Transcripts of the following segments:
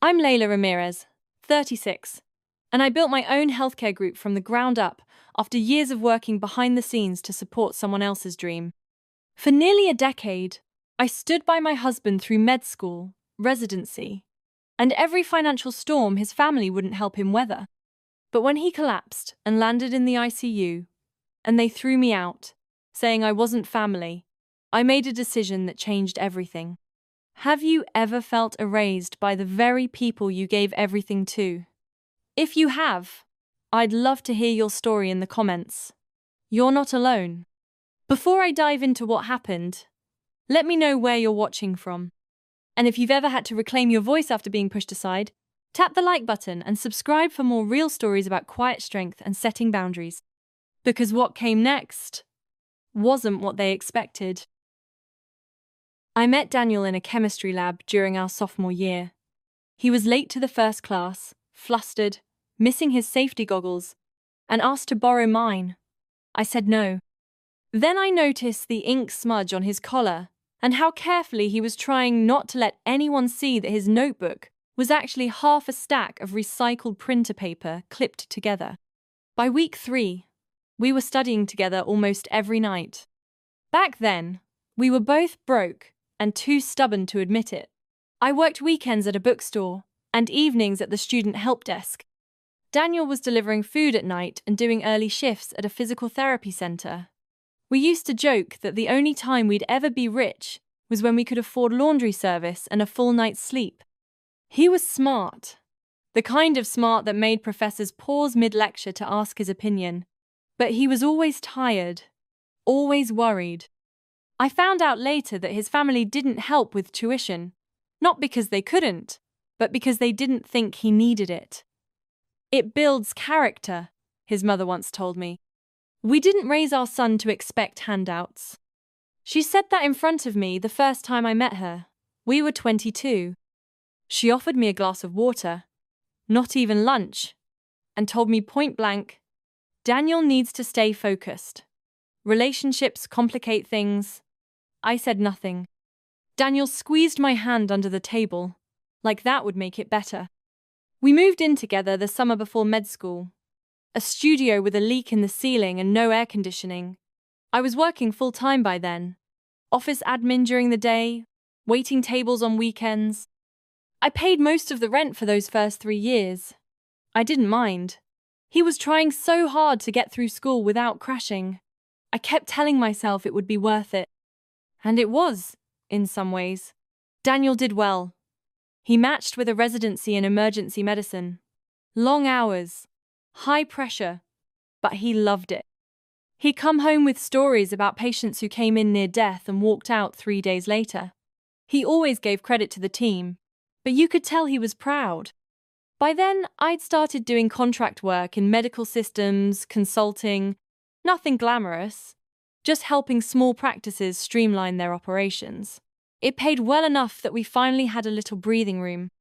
I'm Layla Ramirez, 36, and I built my own healthcare group from the ground up after years of working behind the scenes to support someone else's dream. For nearly a decade, I stood by my husband through med school, residency, and every financial storm his family wouldn't help him weather. But when he collapsed and landed in the ICU, and they threw me out, saying I wasn't family, I made a decision that changed everything. Have you ever felt erased by the very people you gave everything to? If you have, I'd love to hear your story in the comments. You're not alone. Before I dive into what happened, let me know where you're watching from. And if you've ever had to reclaim your voice after being pushed aside, tap the like button and subscribe for more real stories about quiet strength and setting boundaries. Because what came next wasn't what they expected. I met Daniel in a chemistry lab during our sophomore year. He was late to the first class, flustered, missing his safety goggles, and asked to borrow mine. I said no. Then I noticed the ink smudge on his collar and how carefully he was trying not to let anyone see that his notebook was actually half a stack of recycled printer paper clipped together. By week 3, we were studying together almost every night. Back then, we were both broke and too stubborn to admit it. I worked weekends at a bookstore and evenings at the student help desk. Daniel was delivering food at night and doing early shifts at a physical therapy center. We used to joke that the only time we'd ever be rich was when we could afford laundry service and a full night's sleep. He was smart, the kind of smart that made professors pause mid-lecture to ask his opinion. But he was always tired, always worried. I found out later that his family didn't help with tuition, not because they couldn't, but because they didn't think he needed it. It builds character, his mother once told me. We didn't raise our son to expect handouts. She said that in front of me the first time I met her. We were 22. She offered me a glass of water, not even lunch, and told me point blank, Daniel needs to stay focused. Relationships complicate things. I said nothing. Daniel squeezed my hand under the table, like that would make it better. We moved in together the summer before med school. A studio with a leak in the ceiling and no air conditioning. I was working full-time by then. Office admin during the day, waiting tables on weekends. I paid most of the rent for those first 3 years. I didn't mind. He was trying so hard to get through school without crashing. I kept telling myself it would be worth it. And it was, in some ways. Daniel did well. He matched with a residency in emergency medicine. Long hours, high pressure, but he loved it. He'd come home with stories about patients who came in near death and walked out 3 days later. He always gave credit to the team, but you could tell he was proud. By then, I'd started doing contract work in medical systems, consulting, nothing glamorous, just helping small practices streamline their operations. It paid well enough that we finally had a little breathing room.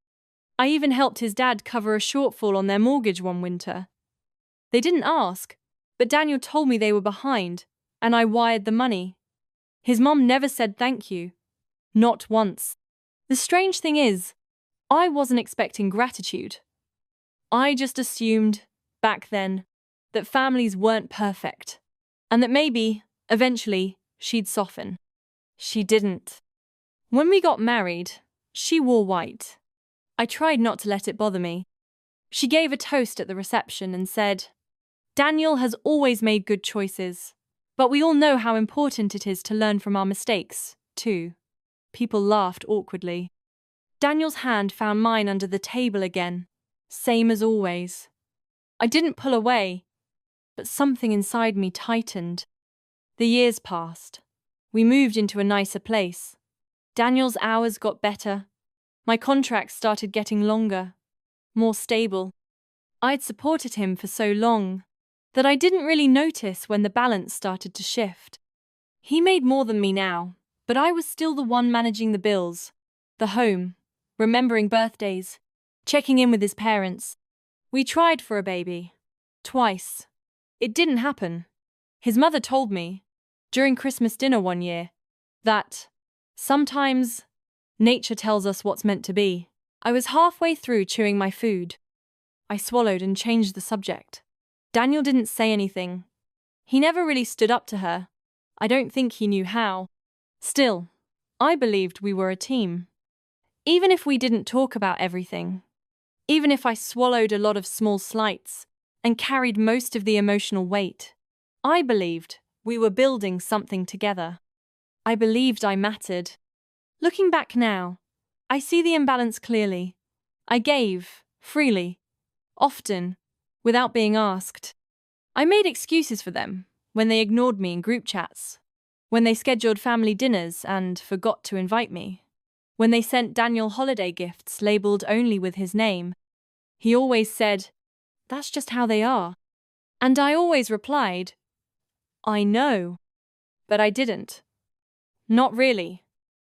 I even helped his dad cover a shortfall on their mortgage one winter. They didn't ask, but Daniel told me they were behind, and I wired the money. His mom never said thank you. Not once. The strange thing is, I wasn't expecting gratitude. I just assumed, back then, that families weren't perfect, and that maybe, eventually, she'd soften. She didn't. When we got married, she wore white. I tried not to let it bother me. She gave a toast at the reception and said, Daniel has always made good choices, but we all know how important it is to learn from our mistakes, too. People laughed awkwardly. Daniel's hand found mine under the table again, same as always. I didn't pull away, but something inside me tightened. The years passed. We moved into a nicer place. Daniel's hours got better. My contracts started getting longer, more stable. I'd supported him for so long that I didn't really notice when the balance started to shift. He made more than me now, but I was still the one managing the bills, the home, remembering birthdays, checking in with his parents. We tried for a baby. Twice. It didn't happen. His mother told me, during Christmas dinner one year, that sometimes nature tells us what's meant to be. I was halfway through chewing my food. I swallowed and changed the subject. Daniel didn't say anything. He never really stood up to her. I don't think he knew how. Still, I believed we were a team. Even if we didn't talk about everything. Even if I swallowed a lot of small slights and carried most of the emotional weight, I believed we were building something together. I believed I mattered. Looking back now, I see the imbalance clearly. I gave, freely, often, without being asked. I made excuses for them when they ignored me in group chats, when they scheduled family dinners and forgot to invite me, when they sent Daniel holiday gifts labeled only with his name. He always said, "That's just how they are." And I always replied, "I know." But I didn't. Not really.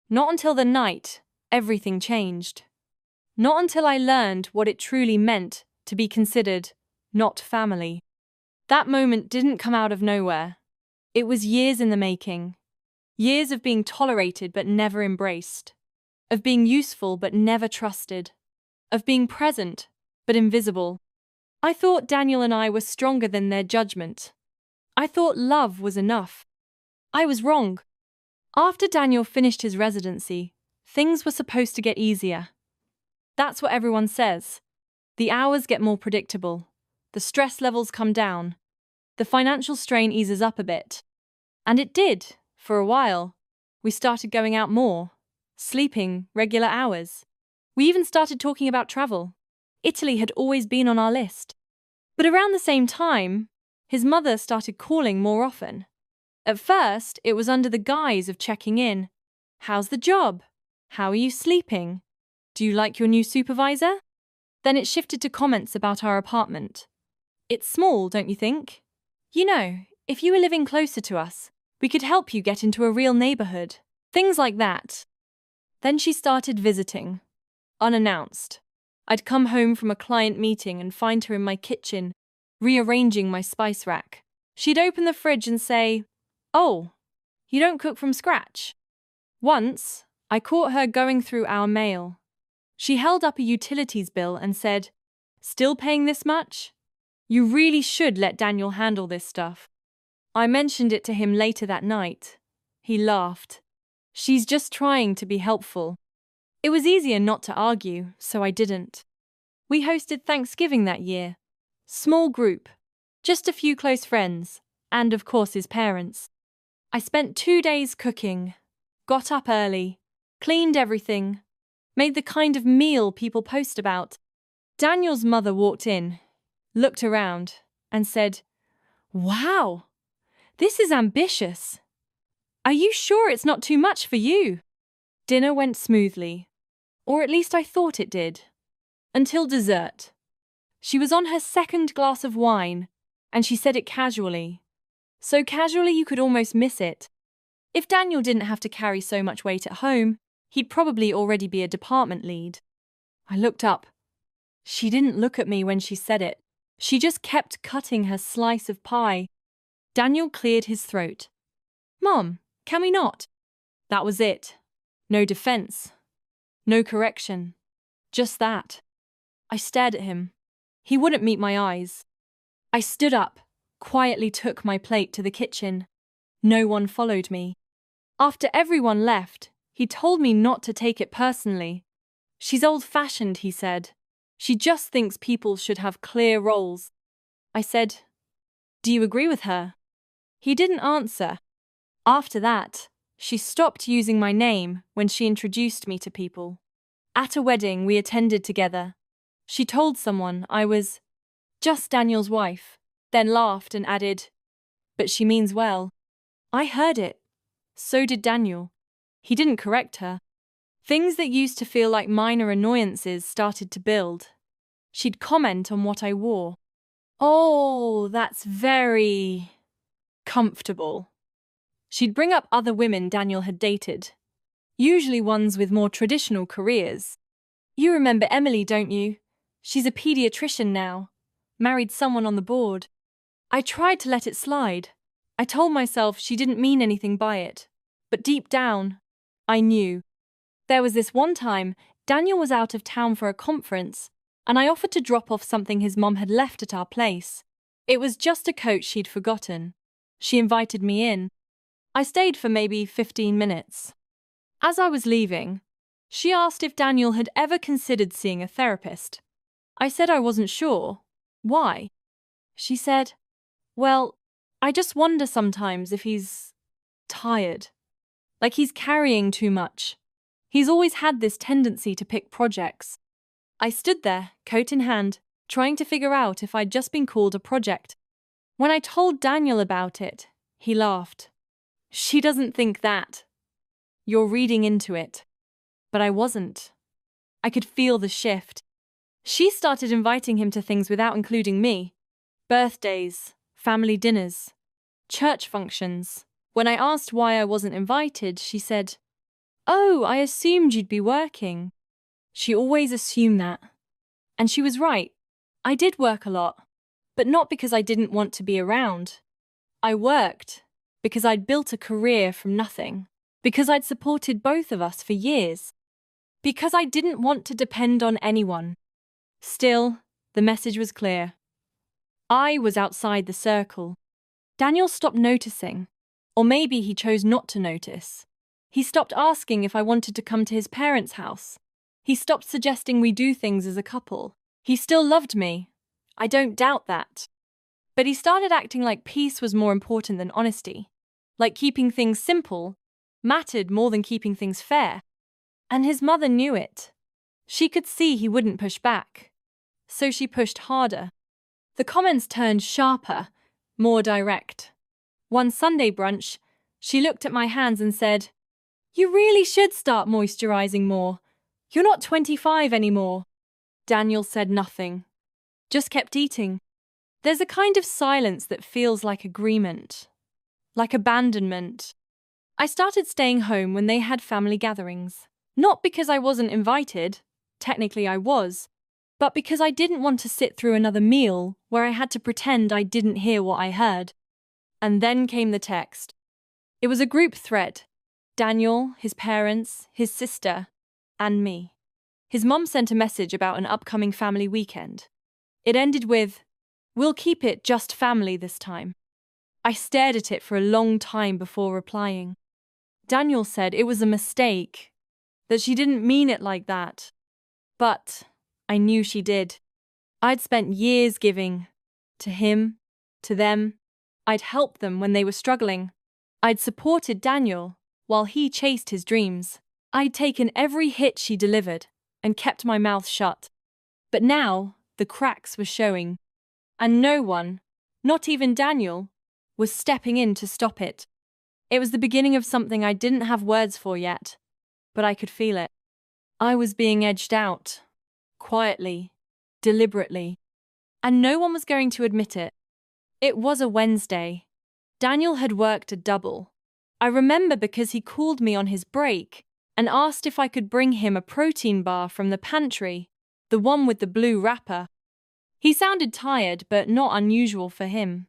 Not until the night everything changed. Not until I learned what it truly meant to be considered not family. That moment didn't come out of nowhere. It was years in the making. Years of being tolerated but never embraced. Of being useful but never trusted. Of being present but invisible. I thought Daniel and I were stronger than their judgment. I thought love was enough. I was wrong. After Daniel finished his residency, things were supposed to get easier. That's what everyone says. The hours get more predictable. The stress levels come down. The financial strain eases up a bit. And it did, for a while. We started going out more, sleeping regular hours. We even started talking about travel. Italy had always been on our list. But around the same time, his mother started calling more often. At first, it was under the guise of checking in. How's the job? How are you sleeping? Do you like your new supervisor? Then it shifted to comments about our apartment. It's small, don't you think? You know, if you were living closer to us, we could help you get into a real neighborhood. Things like that. Then she started visiting. Unannounced. I'd come home from a client meeting and find her in my kitchen, rearranging my spice rack. She'd open the fridge and say, "Oh, you don't cook from scratch?" Once, I caught her going through our mail. She held up a utilities bill and said, "Still paying this much? You really should let Daniel handle this stuff." I mentioned it to him later that night. He laughed. "She's just trying to be helpful." It was easier not to argue, so I didn't. We hosted Thanksgiving that year. Small group. Just a few close friends, and of course his parents. I spent 2 days cooking. Got up early. Cleaned everything. Made the kind of meal people post about. Daniel's mother walked in, looked around, and said, "Wow, this is ambitious. Are you sure it's not too much for you?" Dinner went smoothly, or at least I thought it did. Until dessert. She was on her second glass of wine, and she said it casually. So casually you could almost miss it. If Daniel didn't have to carry so much weight at home, he'd probably already be a department lead. I looked up. She didn't look at me when she said it. She just kept cutting her slice of pie. Daniel cleared his throat. "Mom, can we not?" That was it. No defense. No correction. Just that. I stared at him. He wouldn't meet my eyes. I stood up, quietly took my plate to the kitchen. No one followed me. After everyone left, he told me not to take it personally. "She's old-fashioned," he said. "She just thinks people should have clear roles." I said, "Do you agree with her?" He didn't answer. After that, she stopped using my name when she introduced me to people. At a wedding we attended together, she told someone I was just Daniel's wife, then laughed and added, "But she means well." I heard it. So did Daniel. He didn't correct her. Things that used to feel like minor annoyances started to build. She'd comment on what I wore. "Oh, that's very comfortable." She'd bring up other women Daniel had dated, usually ones with more traditional careers. "You remember Emily, don't you? She's a pediatrician now. Married someone on the board." I tried to let it slide. I told myself she didn't mean anything by it. But deep down, I knew. There was this one time Daniel was out of town for a conference, and I offered to drop off something his mom had left at our place. It was just a coat she'd forgotten. She invited me in. I stayed for maybe 15 minutes. As I was leaving, she asked if Daniel had ever considered seeing a therapist. I said I wasn't sure. Why? She said, "Well, I just wonder sometimes if he's tired. Like he's carrying too much. He's always had this tendency to pick projects." I stood there, coat in hand, trying to figure out if I'd just been called a project. When I told Daniel about it, he laughed. "She doesn't think that. You're reading into it." But I wasn't. I could feel the shift. She started inviting him to things without including me. Birthdays, family dinners, church functions. When I asked why I wasn't invited, she said, "Oh, I assumed you'd be working." She always assumed that. And she was right. I did work a lot, but not because I didn't want to be around. I worked because I'd built a career from nothing, because I'd supported both of us for years, because I didn't want to depend on anyone. Still, the message was clear. I was outside the circle. Daniel stopped noticing, or maybe he chose not to notice. He stopped asking if I wanted to come to his parents' house. He stopped suggesting we do things as a couple. He still loved me. I don't doubt that. But he started acting like peace was more important than honesty, like keeping things simple mattered more than keeping things fair. And his mother knew it. She could see he wouldn't push back. So she pushed harder. The comments turned sharper, more direct. One Sunday brunch, she looked at my hands and said, "You really should start moisturizing more. You're not 25 anymore." Daniel said nothing, just kept eating. There's a kind of silence that feels like agreement, like abandonment. I started staying home when they had family gatherings. Not because I wasn't invited, technically I was, but because I didn't want to sit through another meal where I had to pretend I didn't hear what I heard. And then came the text. It was a group thread. Daniel, his parents, his sister, and me. His mum sent a message about an upcoming family weekend. It ended with, "We'll keep it just family this time." I stared at it for a long time before replying. Daniel said it was a mistake, that she didn't mean it like that. But I knew she did. I'd spent years giving. To him, to them. I'd helped them when they were struggling. I'd supported Daniel while he chased his dreams. I'd taken every hit she delivered and kept my mouth shut. But now the cracks were showing. And no one, not even Daniel, was stepping in to stop it. It was the beginning of something I didn't have words for yet, but I could feel it. I was being edged out, quietly, deliberately, and no one was going to admit it. It was a Wednesday. Daniel had worked a double. I remember because he called me on his break and asked if I could bring him a protein bar from the pantry, the one with the blue wrapper. He sounded tired, but not unusual for him.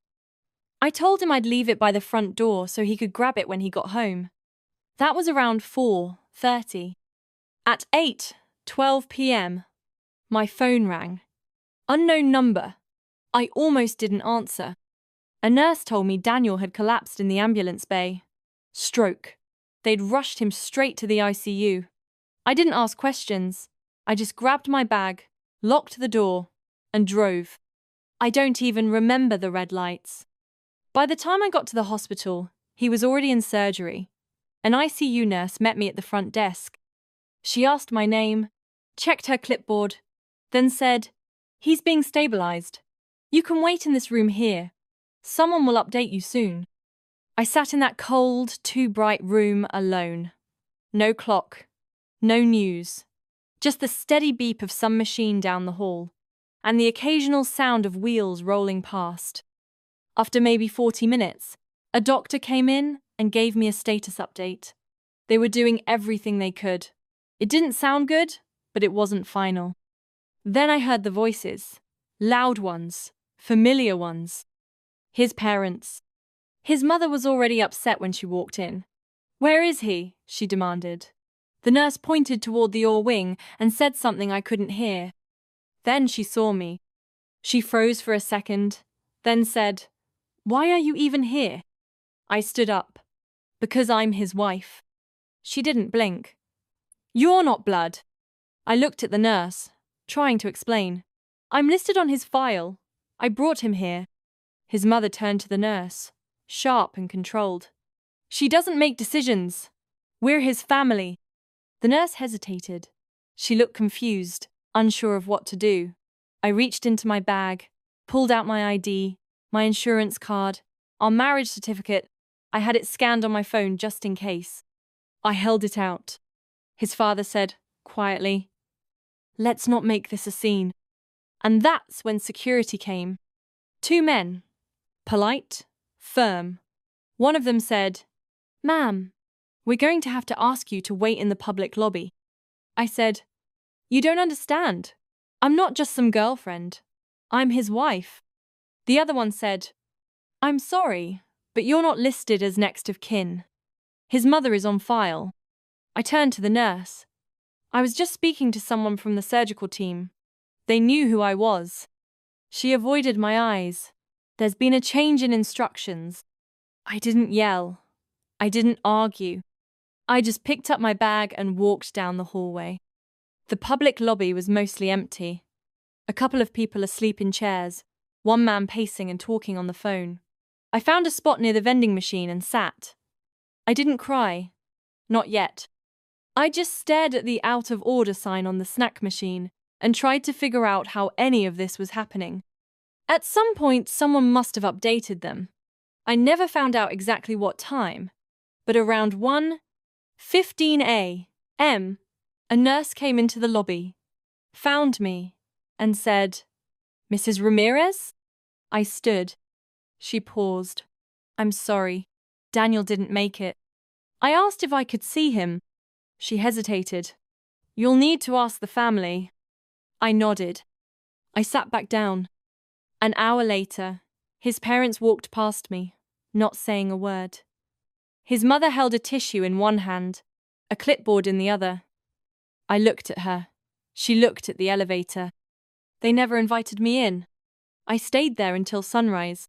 I told him I'd leave it by the front door so he could grab it when he got home. That was around 4:30. At 8:12 p.m., my phone rang. Unknown number. I almost didn't answer. A nurse told me Daniel had collapsed in the ambulance bay. Stroke. They'd rushed him straight to the ICU. I didn't ask questions. I just grabbed my bag, locked the door, and drove. I don't even remember the red lights. By the time I got to the hospital, he was already in surgery. An ICU nurse met me at the front desk. She asked my name, checked her clipboard, then said, "He's being stabilized. You can wait in this room here. Someone will update you soon." I sat in that cold, too bright room alone. No clock, no news, just the steady beep of some machine down the hall, and the occasional sound of wheels rolling past. After maybe 40 minutes, a doctor came in and gave me a status update. They were doing everything they could. It didn't sound good, but it wasn't final. Then I heard the voices, loud ones, familiar ones. His parents. His mother was already upset when she walked in. "Where is he?" she demanded. The nurse pointed toward the OR wing and said something I couldn't hear. Then she saw me. She froze for a second, then said, "Why are you even here?" I stood up. "Because I'm his wife." She didn't blink. "You're not blood." I looked at the nurse, trying to explain. "I'm listed on his file. I brought him here." His mother turned to the nurse, sharp and controlled. "She doesn't make decisions. We're his family." The nurse hesitated. She looked confused, unsure of what to do. I reached into my bag, pulled out my ID, my insurance card, our marriage certificate. I had it scanned on my phone just in case. I held it out. His father said, quietly, "Let's not make this a scene." And that's when security came. 2 men. Polite, firm. One of them said, "Ma'am, we're going to have to ask you to wait in the public lobby." I said, "You don't understand. I'm not just some girlfriend. I'm his wife." The other one said, "I'm sorry, but you're not listed as next of kin. His mother is on file." I turned to the nurse. "I was just speaking to someone from the surgical team. They knew who I was." She avoided my eyes. "There's been a change in instructions." I didn't yell. I didn't argue. I just picked up my bag and walked down the hallway. The public lobby was mostly empty. A couple of people asleep in chairs, one man pacing and talking on the phone. I found a spot near the vending machine and sat. I didn't cry. Not yet. I just stared at the out of order sign on the snack machine and tried to figure out how any of this was happening. At some point, someone must have updated them. I never found out exactly what time, but around 1:15 a.m., a nurse came into the lobby, found me, and said, "Mrs. Ramirez?" I stood. She paused. "I'm sorry. Daniel didn't make it." I asked if I could see him. She hesitated. "You'll need to ask the family." I nodded. I sat back down. An hour later, his parents walked past me, not saying a word. His mother held a tissue in one hand, a clipboard in the other. I looked at her. She looked at the elevator. They never invited me in. I stayed there until sunrise.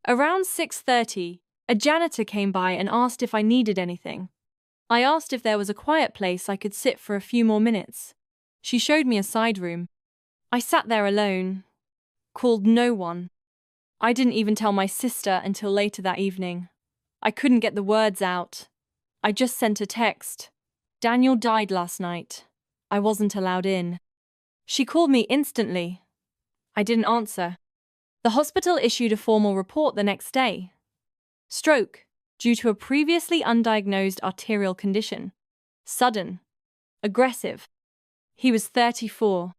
Around 6:30, a janitor came by and asked if I needed anything. I asked if there was a quiet place I could sit for a few more minutes. She showed me a side room. I sat there alone, called no one. I didn't even tell my sister until later that evening. I couldn't get the words out. I just sent a text. "Daniel died last night. I wasn't allowed in." She called me instantly. I didn't answer. The hospital issued a formal report the next day. Stroke, due to a previously undiagnosed arterial condition. Sudden. Aggressive. He was 34.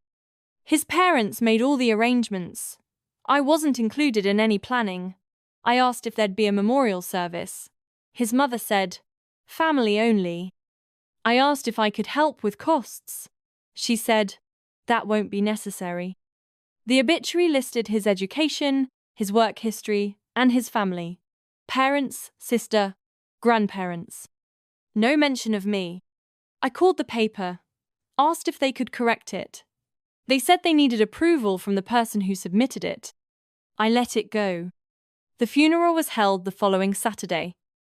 His parents made all the arrangements. I wasn't included in any planning. I asked if there'd be a memorial service. His mother said, "Family only." I asked if I could help with costs. She said, "That won't be necessary." The obituary listed his education, his work history, and his family. Parents, sister, grandparents. No mention of me. I called the paper, asked if they could correct it. They said they needed approval from the person who submitted it. I let it go. The funeral was held the following Saturday.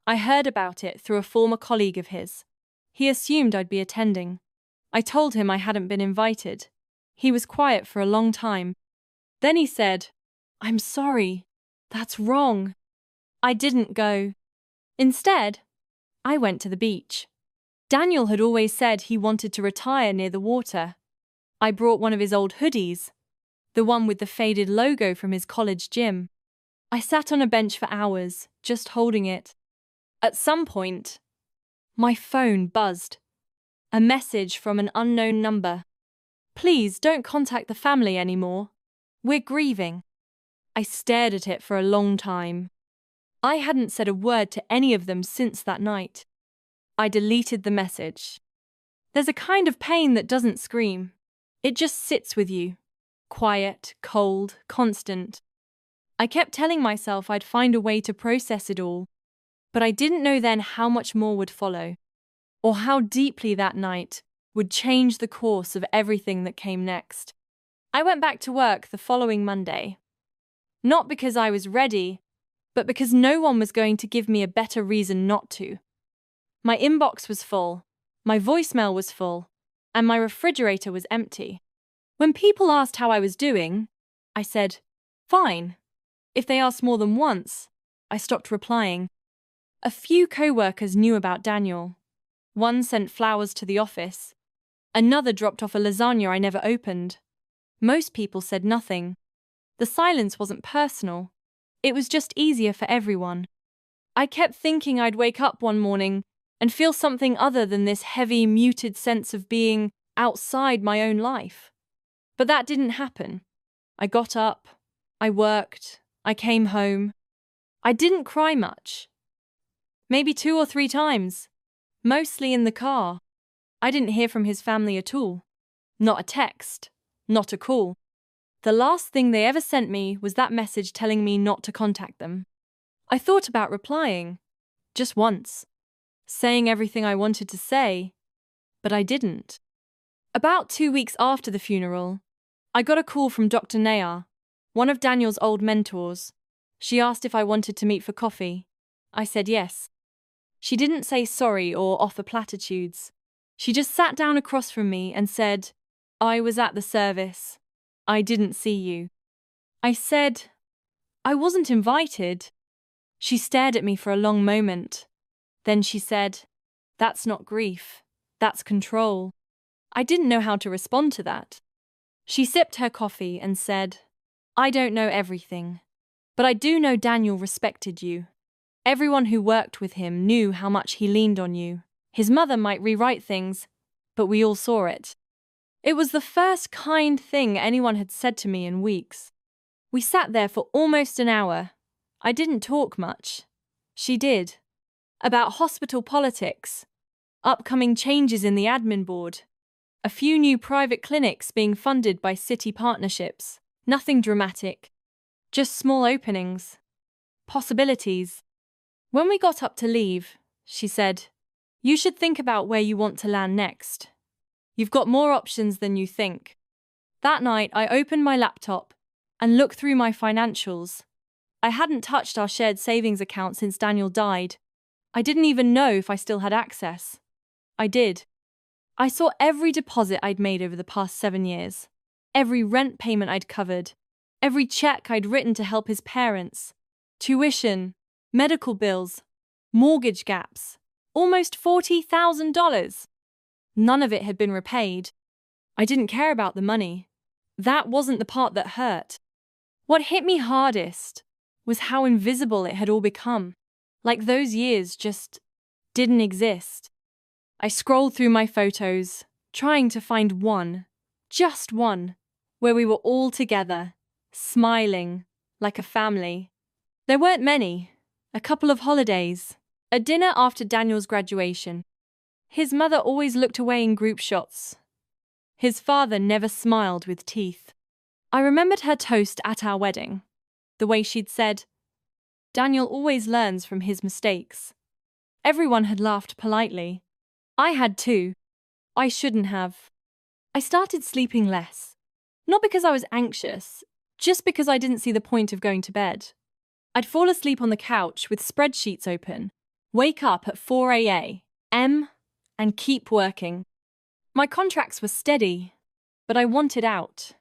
I heard about it through a former colleague of his. He assumed I'd be attending. I told him I hadn't been invited. He was quiet for a long time. Then he said, "I'm sorry. That's wrong." I didn't go. Instead, I went to the beach. Daniel had always said he wanted to retire near the water. I brought one of his old hoodies, the one with the faded logo from his college gym. I sat on a bench for hours, just holding it. At some point, my phone buzzed. A message from an unknown number. "Please don't contact the family anymore. We're grieving." I stared at it for a long time. I hadn't said a word to any of them since that night. I deleted the message. There's a kind of pain that doesn't scream. It just sits with you. Quiet, cold, constant. I kept telling myself I'd find a way to process it all, but I didn't know then how much more would follow. or how deeply that night would change the course of everything that came next. I went back to work the following Monday. Not because I was ready, but because no one was going to give me a better reason not to. My inbox was full, my voicemail was full, and my refrigerator was empty. When people asked how I was doing, I said, fine. If they asked more than once, I stopped replying. A few co-workers knew about Daniel. One sent flowers to the office. Another dropped off a lasagna I never opened. Most people said nothing. The silence wasn't personal. It was just easier for everyone. I kept thinking I'd wake up one morning and feel something other than this heavy, muted sense of being outside my own life. But that didn't happen. I got up, I worked, I came home. I didn't cry much. Maybe 2 or 3 times, mostly in the car. I didn't hear from his family at all. Not a text, not a call. The last thing they ever sent me was that message telling me not to contact them. I thought about replying, just once, saying everything I wanted to say, but I didn't. About 2 weeks after the funeral, I got a call from Dr. Nayar, one of Daniel's old mentors. She asked if I wanted to meet for coffee. I said yes. She didn't say sorry or offer platitudes. She just sat down across from me and said, I was at the service. I didn't see you. I said, I wasn't invited. She stared at me for a long moment. Then she said, that's not grief, that's control. I didn't know how to respond to that. She sipped her coffee and said, I don't know everything, but I do know Daniel respected you. Everyone who worked with him knew how much he leaned on you. His mother might rewrite things, but we all saw it. It was the first kind thing anyone had said to me in weeks. We sat there for almost an hour. I didn't talk much. She did. About hospital politics, upcoming changes in the admin board, a few new private clinics being funded by city partnerships. Nothing dramatic, just small openings, possibilities. When we got up to leave, she said, you should think about where you want to land next. You've got more options than you think. That night, I opened my laptop and looked through my financials. I hadn't touched our shared savings account since Daniel died. I didn't even know if I still had access. I did. I saw every deposit I'd made over the past 7 years, every rent payment I'd covered, every check I'd written to help his parents, tuition, medical bills, mortgage gaps, almost $40,000. None of it had been repaid. I didn't care about the money. That wasn't the part that hurt. What hit me hardest was how invisible it had all become, like those years just didn't exist. I scrolled through my photos, trying to find one, just one, where we were all together, smiling, like a family. There weren't many, a couple of holidays, a dinner after Daniel's graduation. His mother always looked away in group shots. His father never smiled with teeth. I remembered her toast at our wedding, the way she'd said, Daniel always learns from his mistakes. Everyone had laughed politely. I had too. I shouldn't have. I started sleeping less. Not because I was anxious, just because I didn't see the point of going to bed. I'd fall asleep on the couch with spreadsheets open, wake up at 4 a.m. and keep working. My contracts were steady, but I wanted out.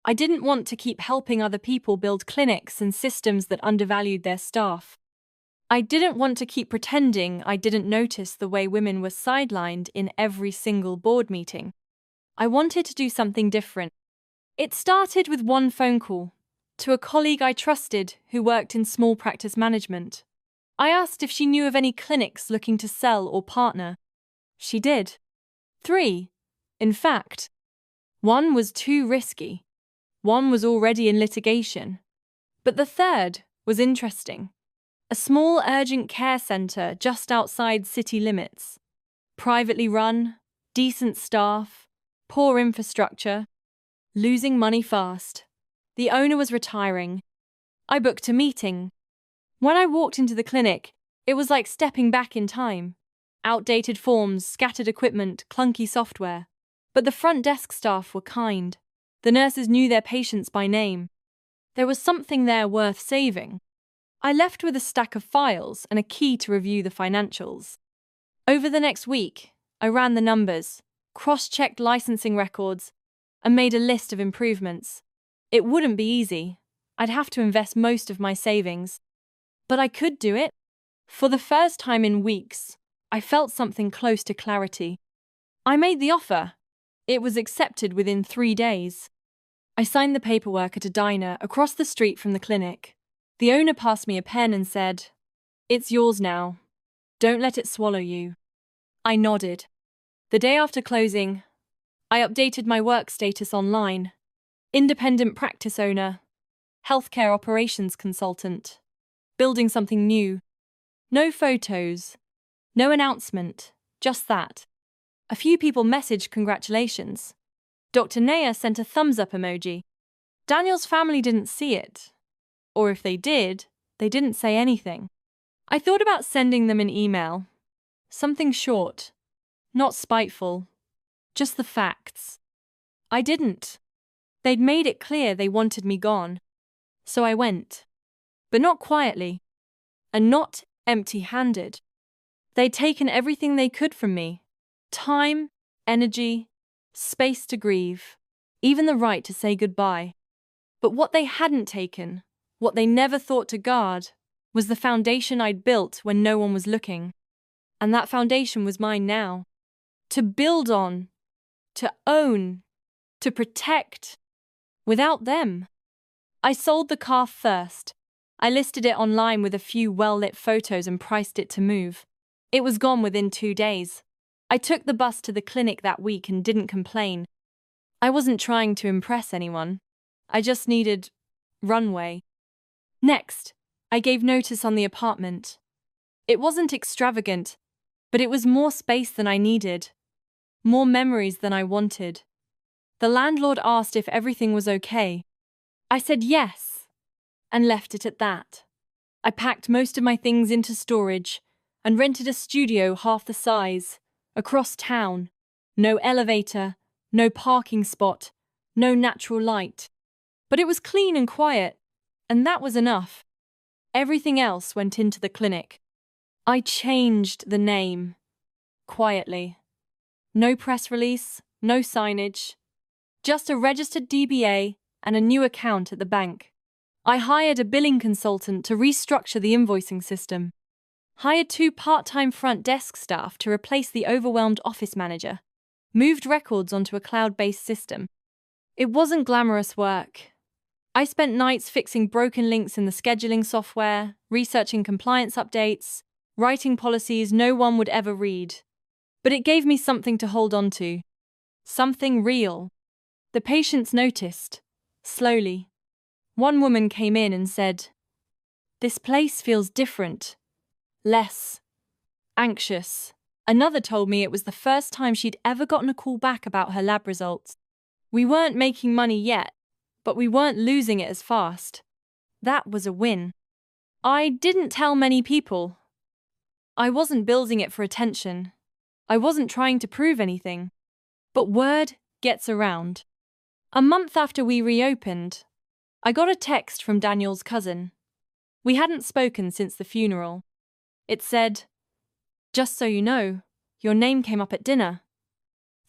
I didn't want to keep helping other people build clinics and systems that undervalued their staff. I didn't want to keep pretending I didn't notice the way women were sidelined in every single board meeting. I wanted to do something different. It started with one phone call to a colleague I trusted who worked in small practice management. I asked if she knew of any clinics looking to sell or partner. She did. 3, in fact. One was too risky. One was already in litigation. But the third was interesting. A small urgent care centre just outside city limits. Privately run, decent staff, poor infrastructure, losing money fast. The owner was retiring. I booked a meeting. When I walked into the clinic, it was like stepping back in time. Outdated forms, scattered equipment, clunky software. But the front desk staff were kind. The nurses knew their patients by name. There was something there worth saving. I left with a stack of files and a key to review the financials. Over the next week, I ran the numbers, cross-checked licensing records, and made a list of improvements. It wouldn't be easy. I'd have to invest most of my savings. But I could do it. For the first time in weeks, I felt something close to clarity. I made the offer. It was accepted within 3 days. I signed the paperwork at a diner across the street from the clinic. The owner passed me a pen and said, "It's yours now. Don't let it swallow you." I nodded. The day after closing, I updated my work status online. Independent practice owner, healthcare operations consultant, building something new. No photos, no announcement, just that. A few people messaged congratulations. Dr. Naya sent a thumbs-up emoji. Daniel's family didn't see it. Or if they did, they didn't say anything. I thought about sending them an email. Something short, not spiteful, just the facts. I didn't. They'd made it clear they wanted me gone. So I went. But not quietly. And not empty-handed. They'd taken everything they could from me. Time, energy, space to grieve, even the right to say goodbye. But what they hadn't taken, what they never thought to guard, was the foundation I'd built when no one was looking. And that foundation was mine now. To build on, to own, to protect. Without them. I sold the car first. I listed it online with a few well-lit photos and priced it to move. It was gone within 2 days. I took the bus to the clinic that week and didn't complain. I wasn't trying to impress anyone. I just needed runway. Next, I gave notice on the apartment. It wasn't extravagant, but it was more space than I needed. More memories than I wanted. The landlord asked if everything was okay. I said yes, and left it at that. I packed most of my things into storage and rented a studio half the size, across town. No elevator, no parking spot, no natural light. But it was clean and quiet, and that was enough. Everything else went into the clinic. I changed the name. Quietly. No press release, no signage. Just a registered DBA and a new account at the bank. I hired a billing consultant to restructure the invoicing system. Hired 2 part-time front desk staff to replace the overwhelmed office manager. Moved records onto a cloud-based system. It wasn't glamorous work. I spent nights fixing broken links in the scheduling software, researching compliance updates, writing policies no one would ever read. But it gave me something to hold on to. Something real. The patients noticed. Slowly. One woman came in and said, "This place feels different. Less anxious." Another told me it was the first time she'd ever gotten a call back about her lab results. We weren't making money yet, but we weren't losing it as fast. That was a win. I didn't tell many people. I wasn't building it for attention. I wasn't trying to prove anything. But word gets around. A month after we reopened, I got a text from Daniel's cousin. We hadn't spoken since the funeral. It said, "Just so you know, your name came up at dinner.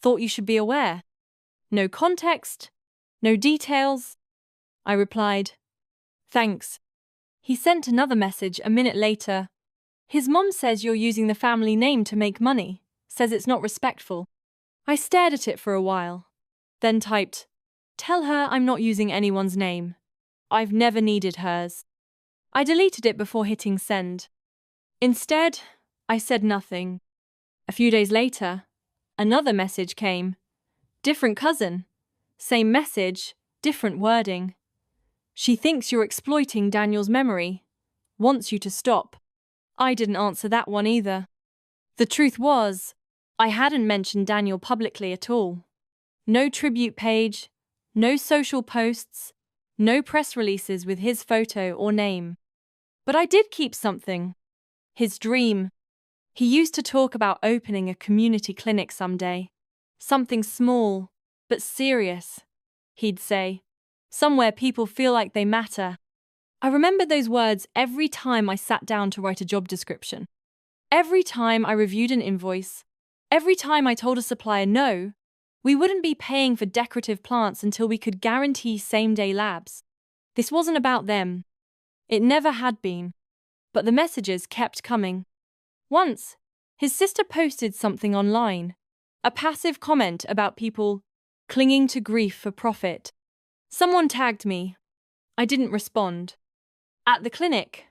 Thought you should be aware." No context, no details. I replied, "Thanks." He sent another message a minute later. "His mom says you're using the family name to make money, says it's not respectful." I stared at it for a while, then typed, "Tell her I'm not using anyone's name. I've never needed hers." I deleted it before hitting send. Instead, I said nothing. A few days later, another message came. Different cousin. Same message, different wording. "She thinks you're exploiting Daniel's memory. Wants you to stop." I didn't answer that one either. The truth was, I hadn't mentioned Daniel publicly at all. No tribute page, no social posts, no press releases with his photo or name. But I did keep something. His dream. He used to talk about opening a community clinic someday. Something small, but serious, he'd say. Somewhere people feel like they matter. I remembered those words every time I sat down to write a job description. Every time I reviewed an invoice, every time I told a supplier no, we wouldn't be paying for decorative plants until we could guarantee same-day labs. This wasn't about them. It never had been. But the messages kept coming. Once, his sister posted something online, a passive comment about people clinging to grief for profit. Someone tagged me. I didn't respond. At the clinic,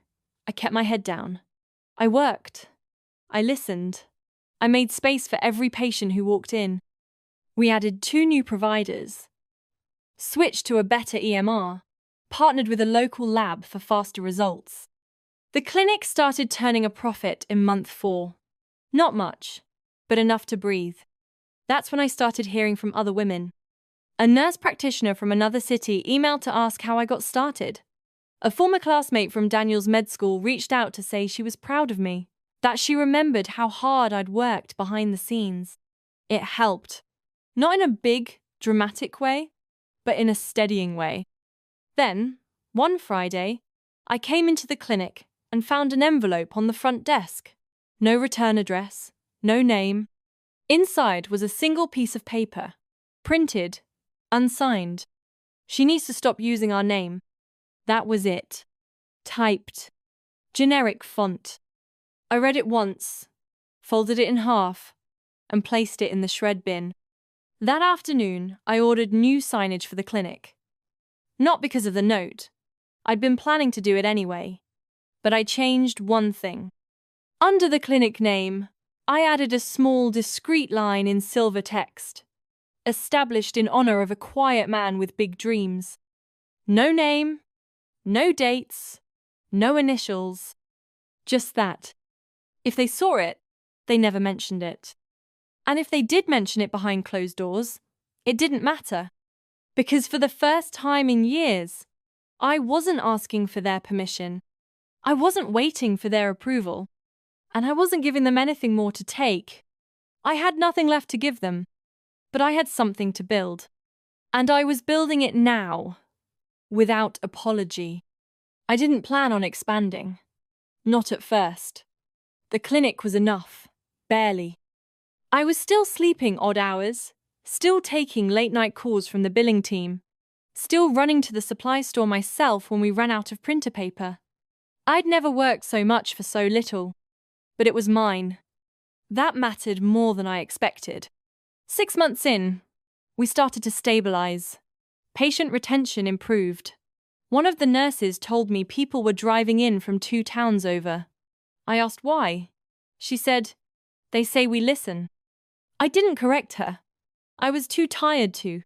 I kept my head down. I worked. I listened. I made space for every patient who walked in. We added 2 new providers, switched to a better EMR, partnered with a local lab for faster results. The clinic started turning a profit in month 4. Not much, but enough to breathe. That's when I started hearing from other women. A nurse practitioner from another city emailed to ask how I got started. A former classmate from Daniel's med school reached out to say she was proud of me, that she remembered how hard I'd worked behind the scenes. It helped. Not in a big, dramatic way, but in a steadying way. Then, one Friday, I came into the clinic and found an envelope on the front desk. No return address, no name. Inside was a single piece of paper, printed, unsigned. She needs to stop using our name. That was it. Typed. Generic font. I read it once, folded it in half, and placed it in the shred bin. That afternoon, I ordered new signage for the clinic. Not because of the note. I'd been planning to do it anyway. But I changed one thing. Under the clinic name, I added a small, discreet line in silver text, established in honor of a quiet man with big dreams. No name, no dates, no initials. Just that. If they saw it, they never mentioned it. And if they did mention it behind closed doors, it didn't matter. Because for the first time in years, I wasn't asking for their permission. I wasn't waiting for their approval. And I wasn't giving them anything more to take. I had nothing left to give them. But I had something to build. And I was building it now, without apology. I didn't plan on expanding. Not at first. The clinic was enough. Barely. I was still sleeping odd hours, still taking late-night calls from the billing team, still running to the supply store myself when we ran out of printer paper. I'd never worked so much for so little, but it was mine. That mattered more than I expected. 6 months in, we started to stabilize. Patient retention improved. One of the nurses told me people were driving in from 2 towns over. I asked why. She said, "They say we listen." I didn't correct her. I was too tired to.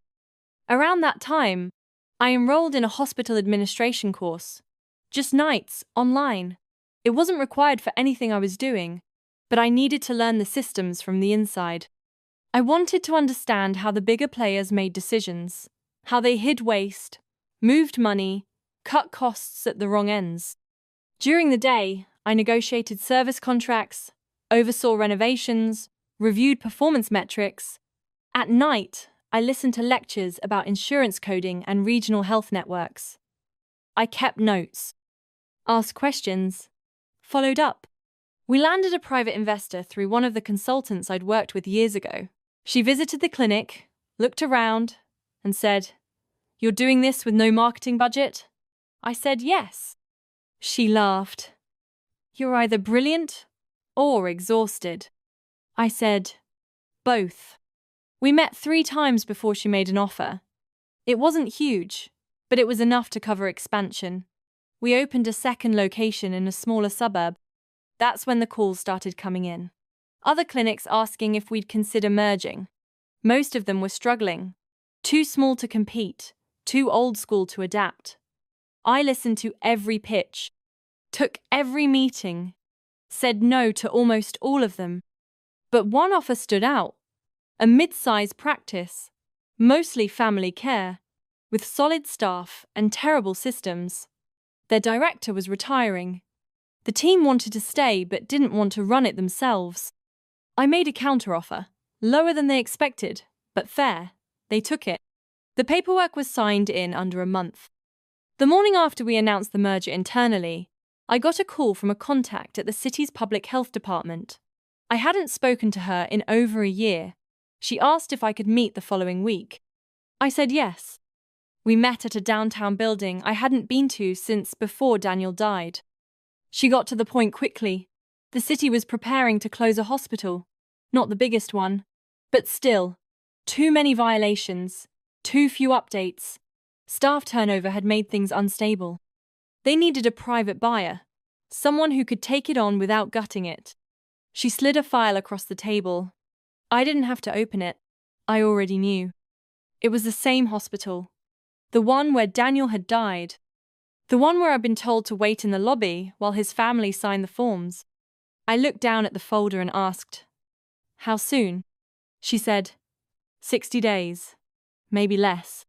Around that time, I enrolled in a hospital administration course. Just nights, online. It wasn't required for anything I was doing, but I needed to learn the systems from the inside. I wanted to understand how the bigger players made decisions, how they hid waste, moved money, cut costs at the wrong ends. During the day, I negotiated service contracts, oversaw renovations, reviewed performance metrics. At night, I listened to lectures about insurance coding and regional health networks. I kept notes, asked questions, followed up. We landed a private investor through one of the consultants I'd worked with years ago. She visited the clinic, looked around, and said, "You're doing this with no marketing budget?" I said yes. She laughed. "You're either brilliant or exhausted." I said, "Both." We met 3 times before she made an offer. It wasn't huge, but it was enough to cover expansion. We opened a second location in a smaller suburb. That's when the calls started coming in. Other clinics asking if we'd consider merging. Most of them were struggling. Too small to compete, too old school to adapt. I listened to every pitch, took every meeting, said no to almost all of them. But one offer stood out. A mid-sized practice, mostly family care, with solid staff and terrible systems. Their director was retiring. The team wanted to stay but didn't want to run it themselves. I made a counteroffer, lower than they expected, but fair. They took it. The paperwork was signed in under a month. The morning after we announced the merger internally, I got a call from a contact at the city's public health department. I hadn't spoken to her in over a year. She asked if I could meet the following week. I said yes. We met at a downtown building I hadn't been to since before Daniel died. She got to the point quickly. The city was preparing to close a hospital. Not the biggest one, but still. Too many violations, too few updates. Staff turnover had made things unstable. They needed a private buyer, someone who could take it on without gutting it. She slid a file across the table. I didn't have to open it. I already knew. It was the same hospital. The one where Daniel had died. The one where I'd been told to wait in the lobby while his family signed the forms. I looked down at the folder and asked, "How soon?" She said, 60 days. Maybe less.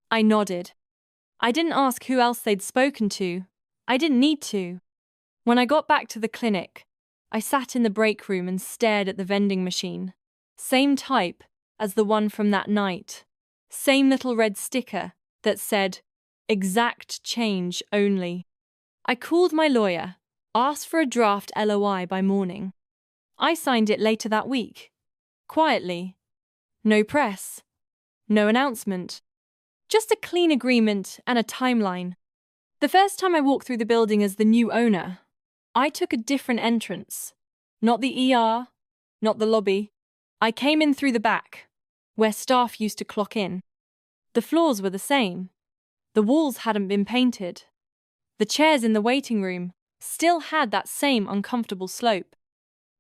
I nodded. I didn't ask who else they'd spoken to. I didn't need to. When I got back to the clinic, I sat in the break room and stared at the vending machine. Same type as the one from that night. Same little red sticker that said, "Exact change only." I called my lawyer, asked for a draft LOI by morning. I signed it later that week. Quietly. No press. No announcement. Just a clean agreement and a timeline. The first time I walked through the building as the new owner, I took a different entrance. Not the ER, not the lobby. I came in through the back, where staff used to clock in. The floors were the same. The walls hadn't been painted. The chairs in the waiting room still had that same uncomfortable slope.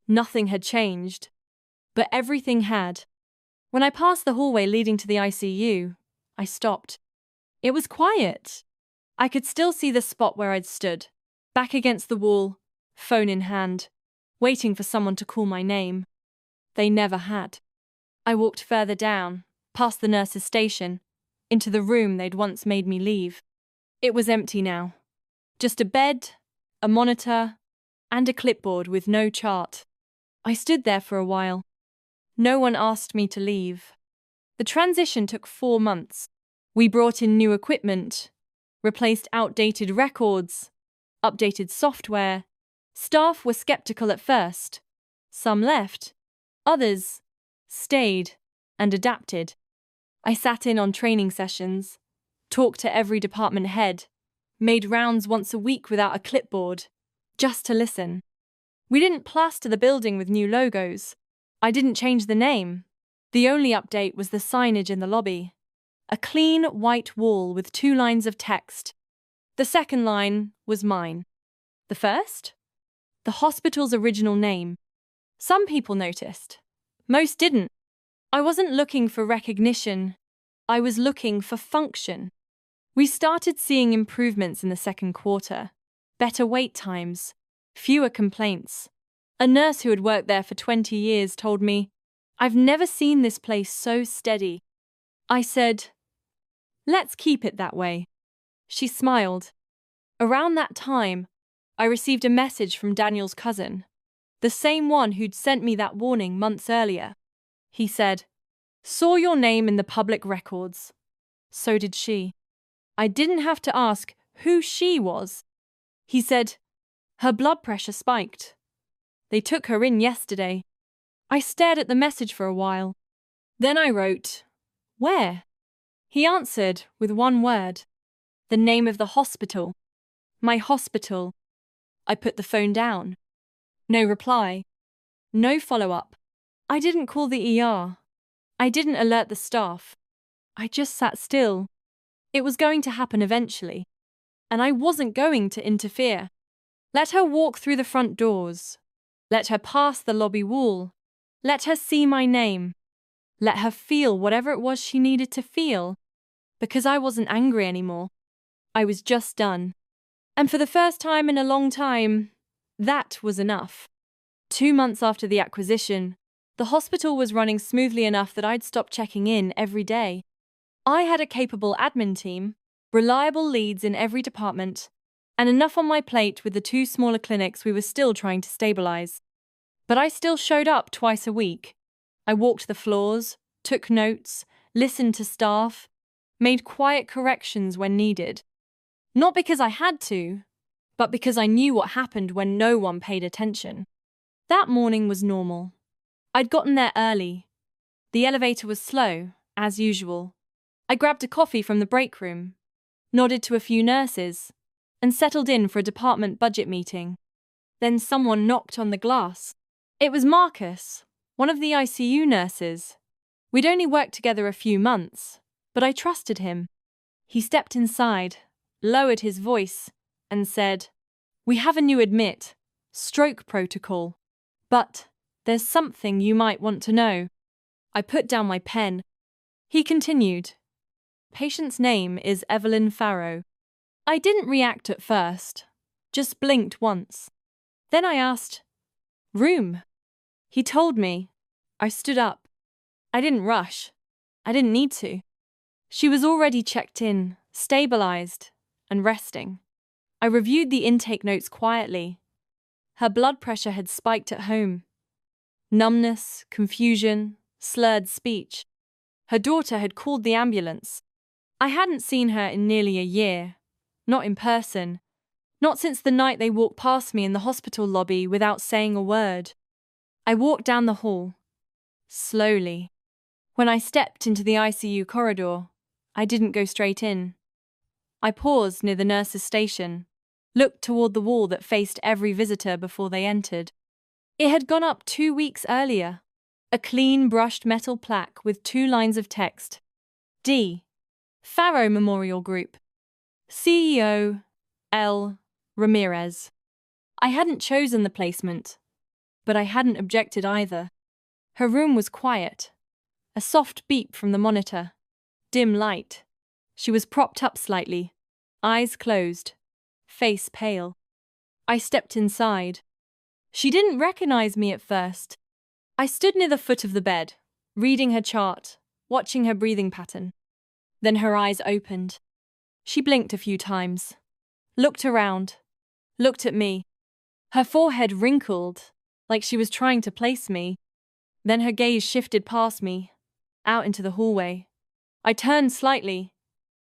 Nothing had changed, but everything had. When I passed the hallway leading to the ICU, I stopped. It was quiet. I could still see the spot where I'd stood, back against the wall, phone in hand, waiting for someone to call my name. They never had. I walked further down, past the nurse's station, into the room they'd once made me leave. It was empty now. Just a bed, a monitor, and a clipboard with no chart. I stood there for a while. No one asked me to leave. The transition took 4 months. We brought in new equipment, replaced outdated records, updated software. Staff were skeptical at first. Some left. Others stayed and adapted. I sat in on training sessions, talked to every department head, made rounds once a week without a clipboard, just to listen. We didn't plaster the building with new logos. I didn't change the name. The only update was the signage in the lobby. A clean white wall with 2 lines of text. The second line was mine. The first? The hospital's original name. Some people noticed. Most didn't. I wasn't looking for recognition. I was looking for function. We started seeing improvements in the second quarter. Better wait times. Fewer complaints. A nurse who had worked there for 20 years told me, "I've never seen this place so steady." I said, "Let's keep it that way." She smiled. Around that time, I received a message from Daniel's cousin, the same one who'd sent me that warning months earlier. He said, "Saw your name in the public records." So did she. I didn't have to ask who she was. He said, "Her blood pressure spiked. They took her in yesterday." I stared at the message for a while. Then I wrote, "Where?" He answered with one word. The name of the hospital. My hospital. I put the phone down. No reply. No follow-up. I didn't call the ER. I didn't alert the staff. I just sat still. It was going to happen eventually. And I wasn't going to interfere. Let her walk through the front doors. Let her pass the lobby wall. Let her see my name. Let her feel whatever it was she needed to feel. Because I wasn't angry anymore. I was just done. And for the first time in a long time, that was enough. 2 months after the acquisition, the hospital was running smoothly enough that I'd stopped checking in every day. I had a capable admin team, reliable leads in every department, and enough on my plate with the two smaller clinics we were still trying to stabilize. But I still showed up twice a week. I walked the floors, took notes, listened to staff, made quiet corrections when needed. Not because I had to, but because I knew what happened when no one paid attention. That morning was normal. I'd gotten there early. The elevator was slow, as usual. I grabbed a coffee from the break room, nodded to a few nurses, and settled in for a department budget meeting. Then someone knocked on the glass. It was Marcus, one of the ICU nurses. We'd only worked together a few months, but I trusted him. He stepped inside, lowered his voice, and said, "We have a new admit, stroke protocol. But there's something you might want to know." I put down my pen. He continued, "Patient's name is Evelyn Farrow." I didn't react at first, just blinked once. Then I asked, "Room?" He told me. I stood up. I didn't rush. I didn't need to. She was already checked in, stabilized, and resting. I reviewed the intake notes quietly. Her blood pressure had spiked at home. Numbness, confusion, slurred speech. Her daughter had called the ambulance. I hadn't seen her in nearly a year. Not in person. Not since the night they walked past me in the hospital lobby without saying a word. I walked down the hall. Slowly. When I stepped into the ICU corridor, I didn't go straight in. I paused near the nurse's station, looked toward the wall that faced every visitor before they entered. It had gone up 2 weeks earlier. A clean, brushed metal plaque with 2 lines of text. D. Farrow Memorial Group. CEO, L. Ramirez. I hadn't chosen the placement, but I hadn't objected either. Her room was quiet. A soft beep from the monitor. Dim light. She was propped up slightly, eyes closed, face pale. I stepped inside. She didn't recognize me at first. I stood near the foot of the bed, reading her chart, watching her breathing pattern. Then her eyes opened. She blinked a few times, looked around, looked at me. Her forehead wrinkled, like she was trying to place me. Then her gaze shifted past me, out into the hallway. I turned slightly,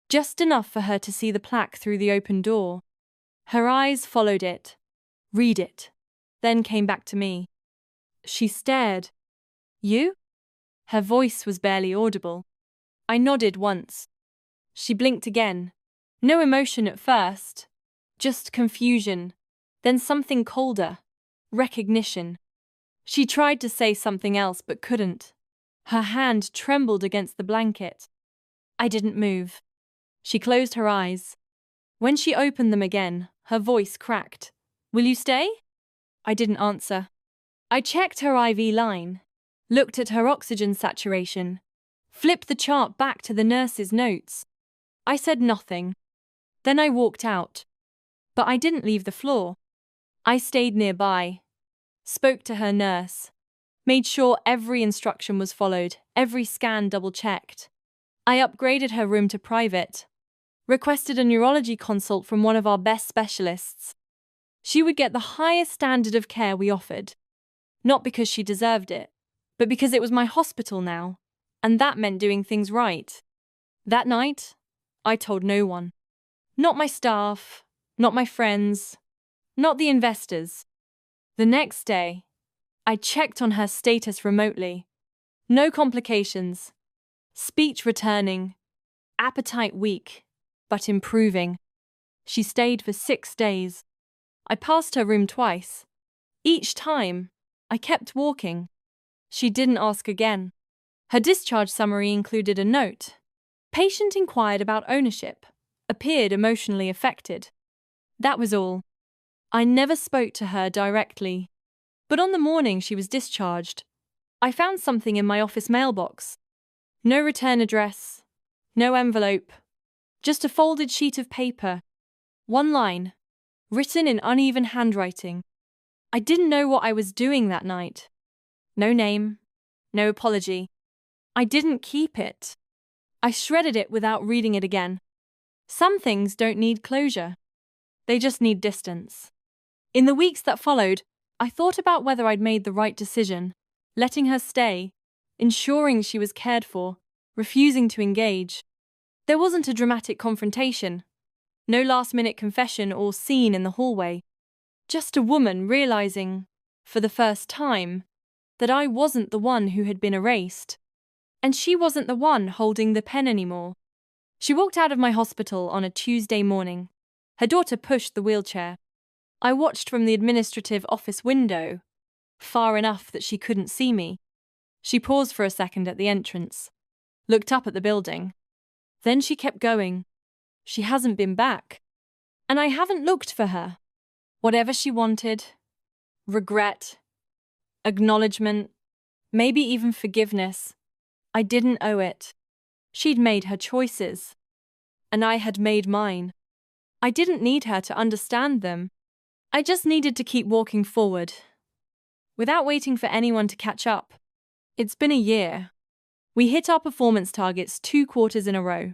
just enough for her to see the plaque through the open door. Her eyes followed it, read it, then came back to me. She stared. "You?" Her voice was barely audible. I nodded once. She blinked again. No emotion at first, just confusion, then something colder, recognition. She tried to say something else but couldn't. Her hand trembled against the blanket. I didn't move. She closed her eyes. When she opened them again, her voice cracked. "Will you stay?" I didn't answer. I checked her IV line, looked at her oxygen saturation, flipped the chart back to the nurse's notes. I said nothing. Then I walked out. But I didn't leave the floor. I stayed nearby, spoke to her nurse, made sure every instruction was followed, every scan double-checked. I upgraded her room to private, requested a neurology consult from one of our best specialists. She would get the highest standard of care we offered. Not because she deserved it, but because it was my hospital now, and that meant doing things right. That night, I told no one. Not my staff, not my friends, not the investors. The next day, I checked on her status remotely. No complications. Speech returning. Appetite weak, but improving. She stayed for 6 days. I passed her room twice. Each time, I kept walking. She didn't ask again. Her discharge summary included a note. Patient inquired about ownership, appeared emotionally affected. That was all. I never spoke to her directly. But on the morning she was discharged, I found something in my office mailbox. No return address, no envelope, just a folded sheet of paper. One line, written in uneven handwriting. I didn't know what I was doing that night. No name, no apology. I didn't keep it. I shredded it without reading it again. Some things don't need closure. They just need distance. In the weeks that followed, I thought about whether I'd made the right decision, letting her stay, ensuring she was cared for, refusing to engage. There wasn't a dramatic confrontation, no last-minute confession or scene in the hallway. Just a woman realizing, for the first time, that I wasn't the one who had been erased. And she wasn't the one holding the pen anymore. She walked out of my hospital on a Tuesday morning. Her daughter pushed the wheelchair. I watched from the administrative office window, far enough that she couldn't see me. She paused for a second at the entrance, looked up at the building. Then she kept going. She hasn't been back. And I haven't looked for her. Whatever she wanted, regret, acknowledgement, maybe even forgiveness, I didn't owe it. She'd made her choices, and I had made mine. I didn't need her to understand them. I just needed to keep walking forward, without waiting for anyone to catch up. It's been a year. We hit our performance targets 2 quarters in a row.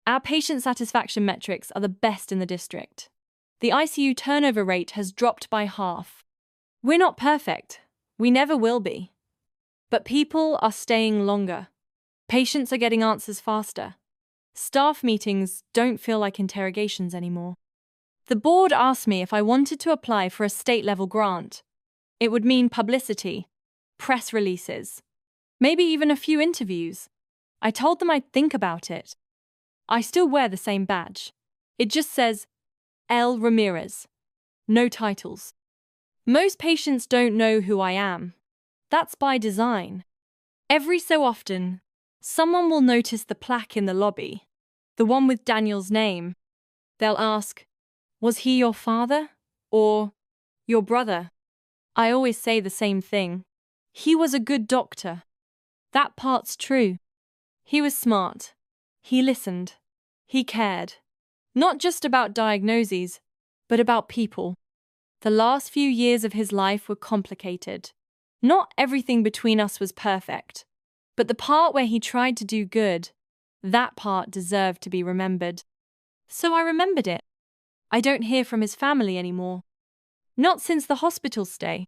Our patient satisfaction metrics are the best in the district. The ICU turnover rate has dropped by half. We're not perfect. We never will be. But people are staying longer. Patients are getting answers faster. Staff meetings don't feel like interrogations anymore. The board asked me if I wanted to apply for a state-level grant. It would mean publicity, press releases, maybe even a few interviews. I told them I'd think about it. I still wear the same badge. It just says, L. Ramirez. No titles. Most patients don't know who I am. That's by design. Every so often, someone will notice the plaque in the lobby, the one with Daniel's name. They'll ask, was he your father? Or your brother? I always say the same thing. He was a good doctor. That part's true. He was smart. He listened. He cared. Not just about diagnoses, but about people. The last few years of his life were complicated. Not everything between us was perfect. But the part where he tried to do good, that part deserved to be remembered. So I remembered it. I don't hear from his family anymore. Not since the hospital stay.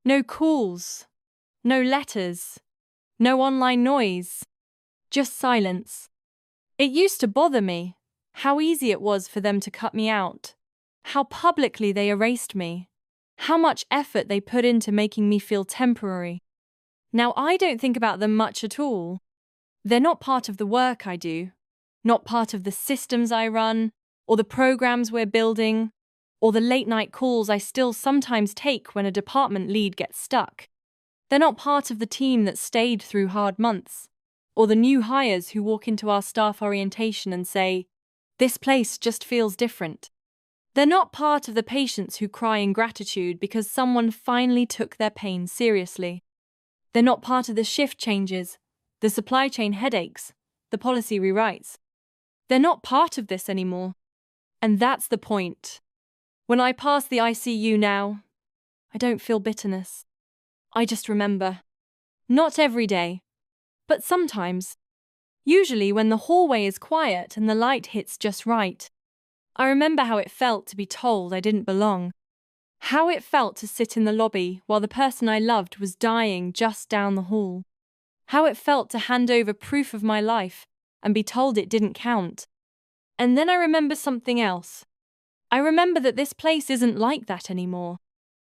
No calls. No letters. No online noise. Just silence. It used to bother me, how easy it was for them to cut me out. How publicly they erased me. How much effort they put into making me feel temporary. Now I don't think about them much at all. They're not part of the work I do, not part of the systems I run, or the programs we're building, or the late-night calls I still sometimes take when a department lead gets stuck. They're not part of the team that stayed through hard months, or the new hires who walk into our staff orientation and say, "This place just feels different." They're not part of the patients who cry in gratitude because someone finally took their pain seriously. They're not part of the shift changes, the supply chain headaches, the policy rewrites. They're not part of this anymore. And that's the point. When I pass the ICU now, I don't feel bitterness. I just remember. Not every day, but sometimes. Usually when the hallway is quiet and the light hits just right. I remember how it felt to be told I didn't belong. How it felt to sit in the lobby while the person I loved was dying just down the hall. How it felt to hand over proof of my life and be told it didn't count. And then I remember something else. I remember that this place isn't like that anymore.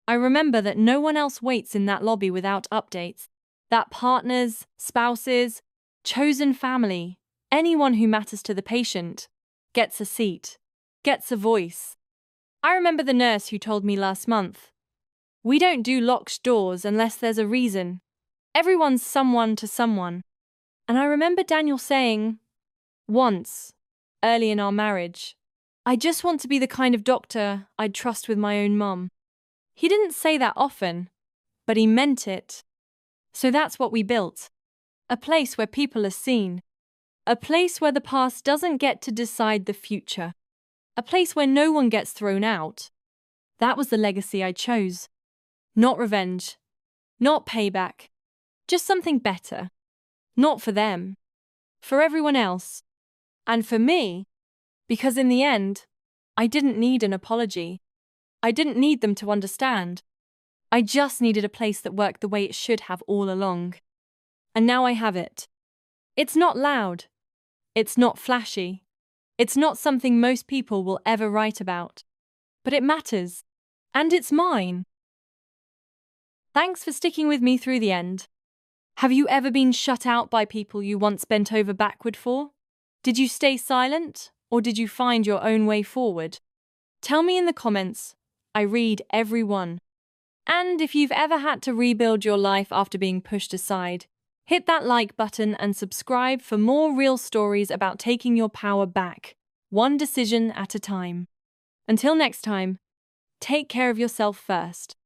I remember that no one else waits in that lobby without updates. That partners, spouses, chosen family, anyone who matters to the patient, gets a seat, gets a voice. I remember the nurse who told me last month, "We don't do locked doors unless there's a reason. Everyone's someone to someone." And I remember Daniel saying, once, early in our marriage, "I just want to be the kind of doctor I'd trust with my own mum." He didn't say that often, but he meant it. So that's what we built. A place where people are seen. A place where the past doesn't get to decide the future. A place where no one gets thrown out. That was the legacy I chose. Not revenge. Not payback. Just something better. Not for them. For everyone else. And for me, because in the end, I didn't need an apology. I didn't need them to understand. I just needed a place that worked the way it should have all along. And now I have it. It's not loud. It's not flashy. It's not something most people will ever write about. But it matters. And it's mine. Thanks for sticking with me through the end. Have you ever been shut out by people you once bent over backward for? Did you stay silent, or did you find your own way forward? Tell me in the comments. I read every one. And if you've ever had to rebuild your life after being pushed aside, hit that like button and subscribe for more real stories about taking your power back, one decision at a time. Until next time, take care of yourself first.